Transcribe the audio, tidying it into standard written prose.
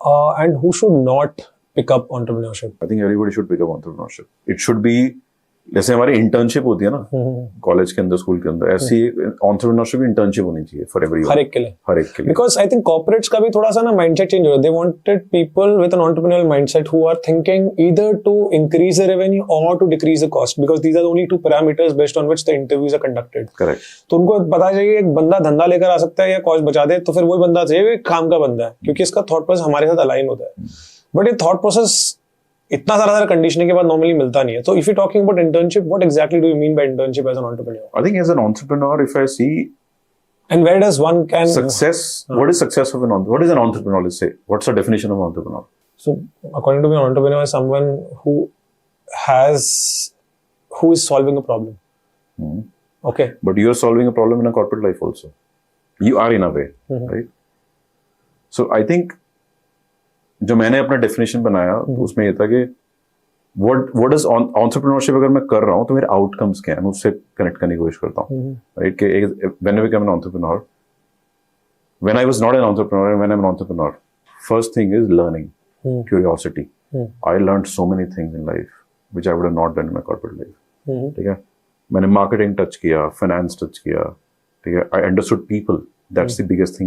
And who should not pick up entrepreneurship? I think everybody should pick up entrepreneurship. It should be, जैसे हमारी internship होती है ना college के अंदर, स्कूल के अंदर, ऐसी एंटरप्रेन्योरशिप इंटर्नशिप होनी चाहिए फॉर एवरीवन, हर एक के लिए. बिकॉज आई थिंक कॉर्पोरेट्स का भी थोड़ा सा ना माइंडसेट चेंज हो रहा है. They wanted people with an entrepreneurial mindset who are thinking either to increase the revenue और to decrease the cost, because these are the only two parameters based on which the interviews are conducted. Correct. तो उनको पता चाहिए एक बंदा धंधा लेकर आ सकता है या कॉस्ट बचा दे, तो फिर वही बंदा चाहिए एक काम का बंदा है, क्योंकि इसका थॉट प्रोसेस हमारे साथ अलाइन होता है. बट ये थॉट प्रोसेस इतना सारा कंडीशनिंग के बाद नॉर्मली मिलता नहीं है. तो if you talking about internship, what exactly do you mean by internship as an entrepreneur? I think as an entrepreneur, if I see and where does one can success, what is success of an entrepreneur? What is an entrepreneur? Let's say, what's the definition of entrepreneur? So according to me, an entrepreneur is someone who is solving a problem. Okay, but you are solving a problem in a corporate life also. You are in a way, right? So I think जो मैंने अपना definition बनाया तो उसमें ये था कि what is entrepreneurship. अगर मैं कर रहा हूँ तो मेरे आउटकम्स क्या है, मैं उससे कनेक्ट करने की कोशिश करता हूँ, राइट? कि when I become an entrepreneur, when I was not an entrepreneur and when I am an entrepreneur, first thing is learning, curiosity. I learned so many things in life which I would have not done in my corporate life. ठीक है, मैंने marketing touch किया, finance touch किया, ठीक है, I understood people. That's the biggest thing